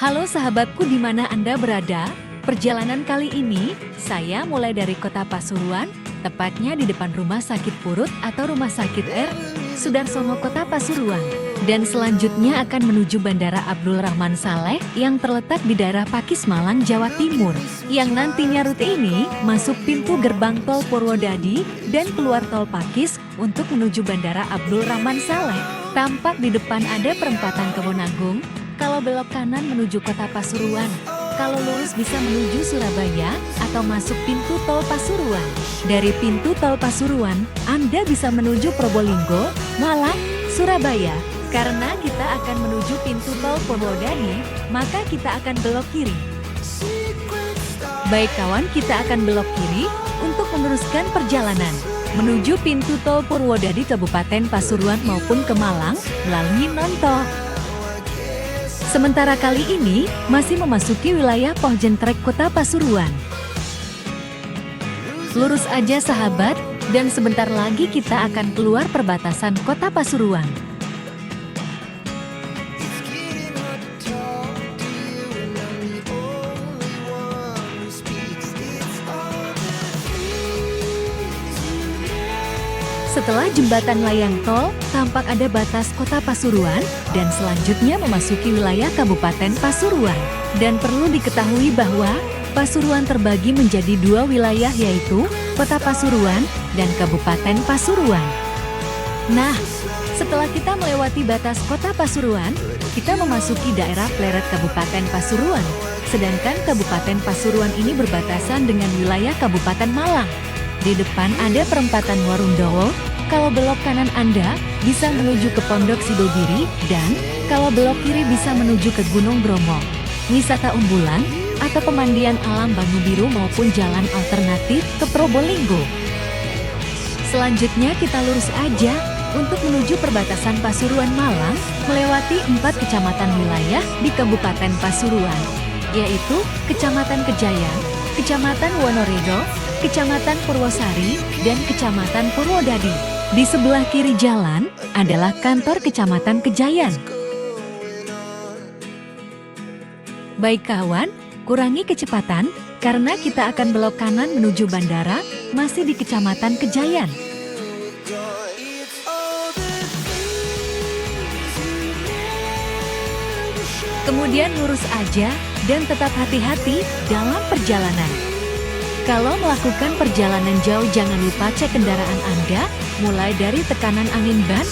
Halo sahabatku di mana Anda berada? Perjalanan kali ini, saya mulai dari kota Pasuruan, tepatnya di depan Rumah Sakit Purut atau Rumah Sakit R. Sudarsono, Kota Pasuruan. Dan selanjutnya akan menuju Bandara Abdul Rahman Saleh yang terletak di daerah Pakis, Malang, Jawa Timur. Yang nantinya rute ini masuk pintu gerbang tol Purwodadi dan keluar tol Pakis untuk menuju Bandara Abdul Rahman Saleh. Tampak di depan ada perempatan Kebon. Kalau belok kanan menuju kota Pasuruan, kalau lurus bisa menuju Surabaya atau masuk pintu tol Pasuruan. Dari pintu tol Pasuruan, Anda bisa menuju Probolinggo, Malang, Surabaya. Karena kita akan menuju pintu tol Purwodadi, maka kita akan belok kiri. Baik kawan, kita akan belok kiri untuk meneruskan perjalanan menuju pintu tol Purwodadi Kabupaten Pasuruan maupun ke Malang melalui non-tol. Sementara kali ini masih memasuki wilayah Pohjentrek, Kota Pasuruan. Lurus aja sahabat, dan sebentar lagi kita akan keluar perbatasan Kota Pasuruan. Setelah jembatan layang tol, tampak ada batas kota Pasuruan, dan selanjutnya memasuki wilayah Kabupaten Pasuruan. Dan perlu diketahui bahwa Pasuruan terbagi menjadi dua wilayah, yaitu Kota Pasuruan dan Kabupaten Pasuruan. Nah, setelah kita melewati batas kota Pasuruan, kita memasuki daerah Pleret Kabupaten Pasuruan. Sedangkan Kabupaten Pasuruan ini berbatasan dengan wilayah Kabupaten Malang. Di depan ada perempatan Warundowo, kalau belok kanan Anda bisa menuju ke Pondok Sidogiri, dan kalau belok kiri bisa menuju ke Gunung Bromo, wisata unggulan, atau pemandian alam Banyu Biru maupun jalan alternatif ke Probolinggo. Selanjutnya kita lurus aja untuk menuju perbatasan Pasuruan Malang, melewati 4 kecamatan wilayah di Kabupaten Pasuruan, yaitu Kecamatan Kejayan, Kecamatan Wonorejo, Kecamatan Purwosari, dan Kecamatan Purwodadi. Di sebelah kiri jalan adalah kantor Kecamatan Kejayan. Baik kawan, kurangi kecepatan karena kita akan belok kanan menuju bandara, masih di Kecamatan Kejayan. Kemudian lurus aja dan tetap hati-hati dalam perjalanan. Kalau melakukan perjalanan jauh jangan lupa cek kendaraan Anda, mulai dari tekanan angin ban,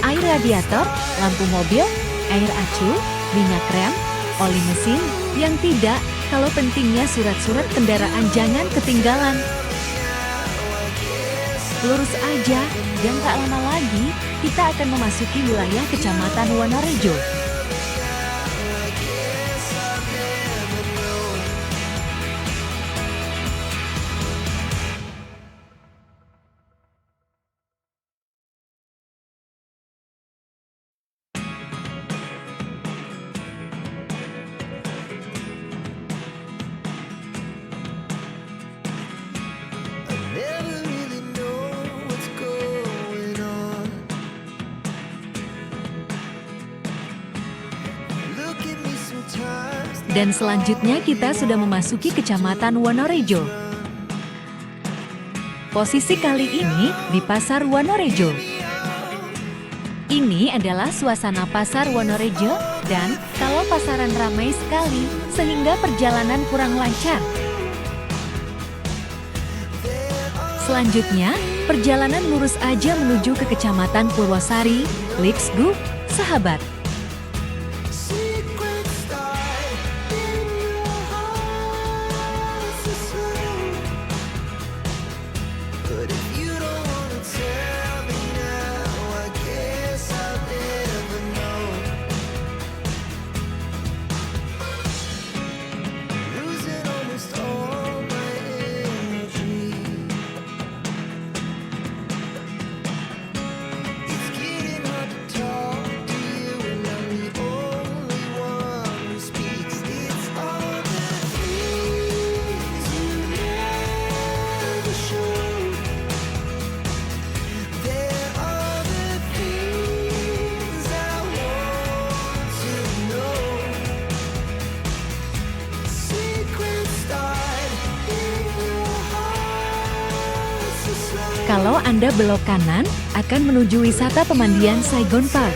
air radiator, lampu mobil, air acuh, minyak rem, oli mesin. Yang tidak, kalau pentingnya surat-surat kendaraan jangan ketinggalan. Lurus aja, dan tak lama lagi, kita akan memasuki wilayah Kecamatan Wonorejo. Dan selanjutnya kita sudah memasuki Kecamatan Wonorejo. Posisi kali ini di Pasar Wonorejo. Ini adalah suasana Pasar Wonorejo, dan kalau pasaran ramai sekali sehingga perjalanan kurang lancar. Selanjutnya, perjalanan lurus aja menuju ke Kecamatan Purwosari. Let's go, sahabat! Kalau Anda belok kanan, akan menuju wisata pemandian Saigon Park.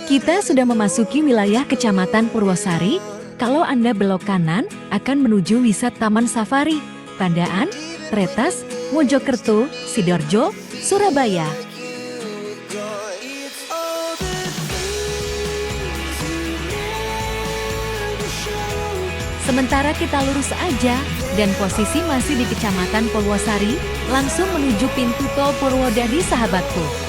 Kita sudah memasuki wilayah Kecamatan Purwosari. Kalau Anda belok kanan, akan menuju wisata Taman Safari, Pandaan, Tretas, Mojokerto, Sidoarjo, Surabaya. Sementara kita lurus aja, dan posisi masih di Kecamatan Purwosari, langsung menuju pintu tol Purwodadi sahabatku.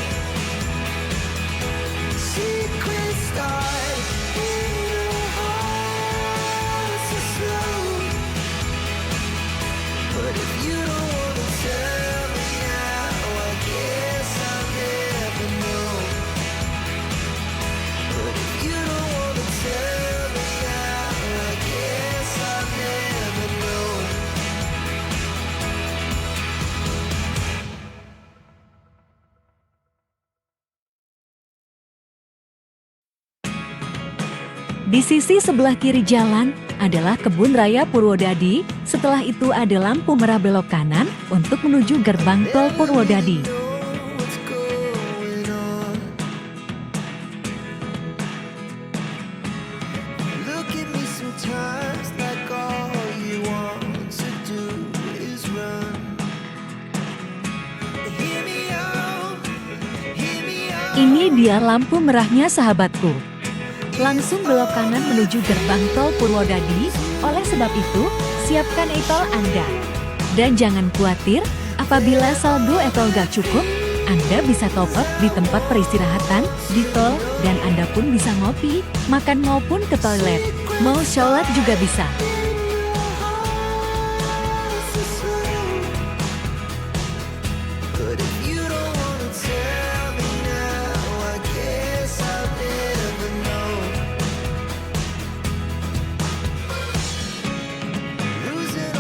Di sisi sebelah kiri jalan adalah Kebun Raya Purwodadi, setelah itu ada lampu merah belok kanan untuk menuju gerbang tol Purwodadi. Ini dia lampu merahnya sahabatku. Langsung belok kanan menuju gerbang tol Purwodadi, oleh sebab itu, siapkan e-tol Anda. Dan jangan khawatir, apabila saldo e-tol gak cukup, Anda bisa top up di tempat peristirahatan, di tol, dan Anda pun bisa ngopi, makan maupun ke toilet. Mau sholat juga bisa.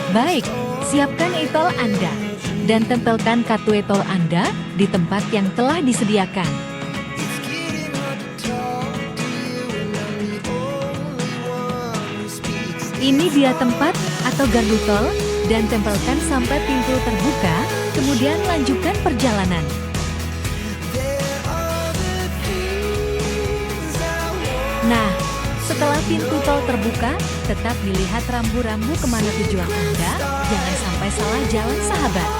Baik, siapkan e-tol Anda dan tempelkan kartu e-tol Anda di tempat yang telah disediakan. Ini dia tempat atau gardu tol dan tempelkan sampai pintu terbuka, kemudian lanjutkan perjalanan. Nah, setelah pintu tol terbuka, tetap dilihat rambu-rambu kemana tujuan Anda, jangan sampai salah jalan sahabat.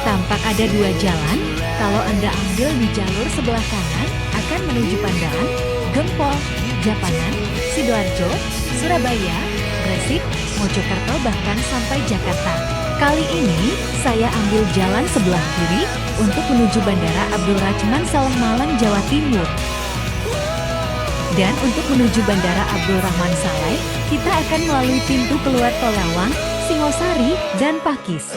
Tampak ada dua jalan, kalau Anda ambil di jalur sebelah kanan, akan menuju Pandaan, Gempol, Japanan, Sidoarjo, Surabaya, Gresik, Mojokerto bahkan sampai Jakarta. Kali ini, saya ambil jalan sebelah kiri untuk menuju Bandara Abdul Rachman Saleh Malang, Jawa Timur. Dan untuk menuju Bandara Abdul Rahman Saleh, kita akan melalui pintu keluar tol Lawang, Singosari, dan Pakis.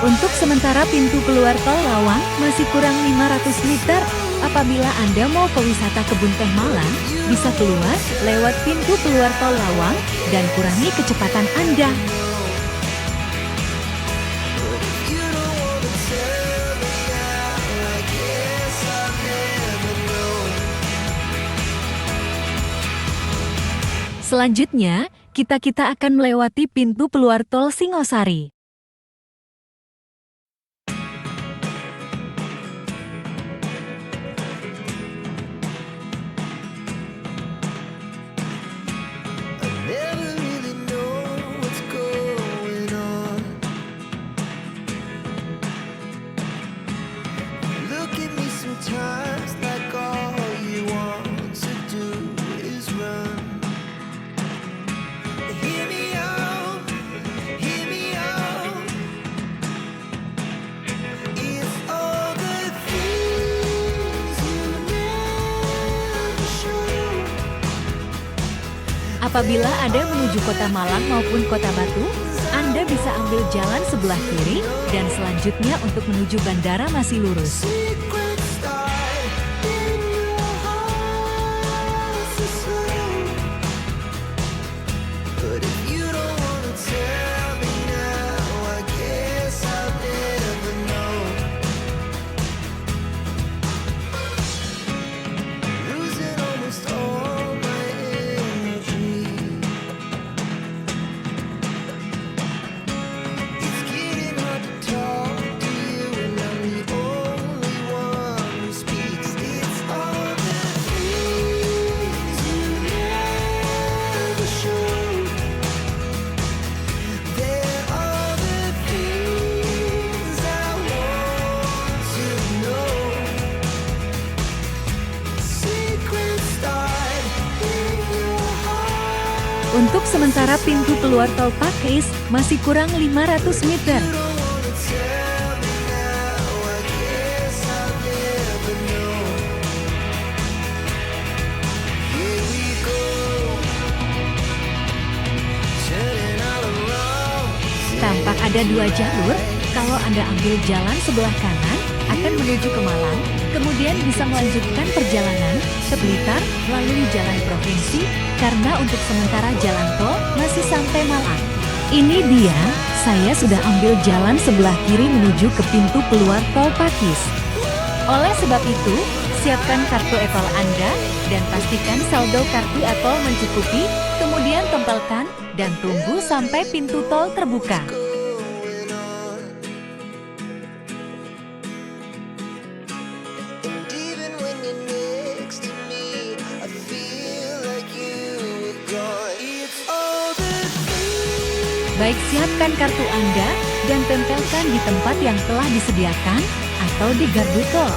Untuk sementara pintu keluar tol Lawang masih kurang 500 meter. Apabila Anda mau ke wisata Kebun Teh Malang, bisa keluar lewat pintu keluar tol Lawang dan kurangi kecepatan Anda. Selanjutnya, kita akan melewati pintu keluar tol Singosari. Apabila Anda menuju Kota Malang maupun Kota Batu, Anda bisa ambil jalan sebelah kiri dan selanjutnya untuk menuju bandara masih lurus. Untuk sementara pintu keluar tol Pakis masih kurang 500 meter. Tampak ada 2 jalur. Kalau Anda ambil jalan sebelah kanan akan menuju ke Malang, kemudian bisa melanjutkan perjalanan ke Blitar melalui jalan provinsi, karena untuk sementara jalan tol masih sampai Malang. Ini dia, saya sudah ambil jalan sebelah kiri menuju ke pintu keluar tol Pakis. Oleh sebab itu, siapkan kartu e-tol Anda dan pastikan saldo kartu e-tol mencukupi, kemudian tempelkan dan tunggu sampai pintu tol terbuka. Baik, siapkan kartu Anda dan tempelkan di tempat yang telah disediakan atau di gardu tol.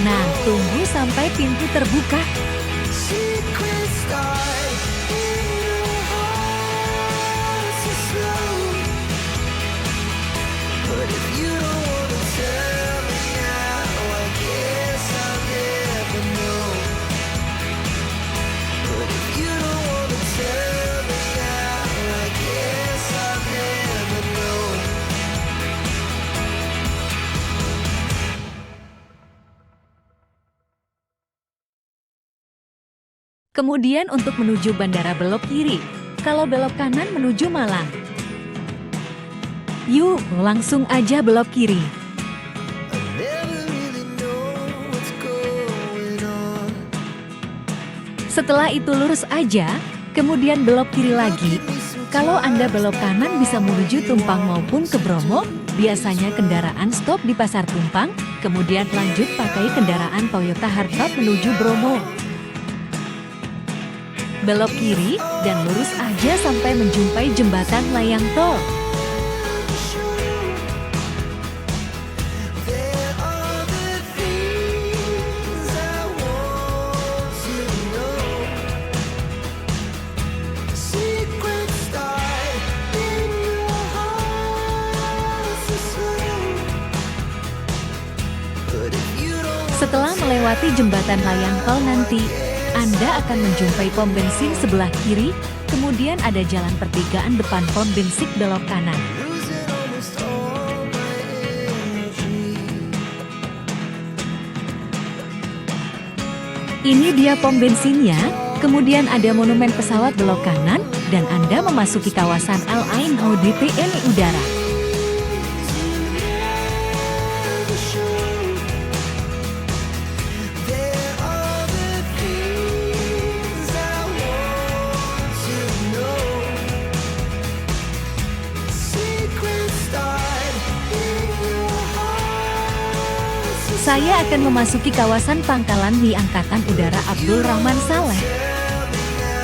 Nah, tunggu sampai pintu terbuka. Kemudian untuk menuju bandara belok kiri, kalau belok kanan menuju Malang. Yuk, langsung aja belok kiri. Setelah itu lurus aja, kemudian belok kiri lagi. Kalau Anda belok kanan bisa menuju Tumpang maupun ke Bromo, biasanya kendaraan stop di Pasar Tumpang, kemudian lanjut pakai kendaraan Toyota Hardtop menuju Bromo. Belok kiri dan lurus aja sampai menjumpai jembatan layang tol. Setelah melewati jembatan layang tol nanti, Anda akan menjumpai pom bensin sebelah kiri, kemudian ada jalan pertigaan depan pom bensin belok kanan. Ini dia pom bensinnya, kemudian ada monumen pesawat belok kanan, dan Anda memasuki kawasan Al Ain Houdi TNI Udara. Saya akan memasuki kawasan pangkalan mie Angkatan Udara Abdul Rahman Saleh.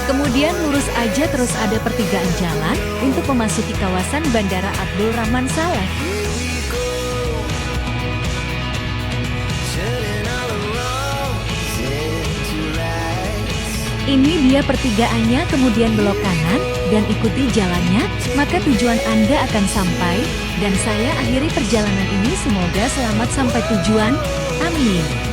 Kemudian lurus aja terus ada pertigaan jalan untuk memasuki kawasan Bandara Abdul Rahman Saleh. Ini dia pertigaannya, kemudian belok kanan dan ikuti jalannya, maka tujuan Anda akan sampai, dan saya akhiri perjalanan ini, semoga selamat sampai tujuan. Amin.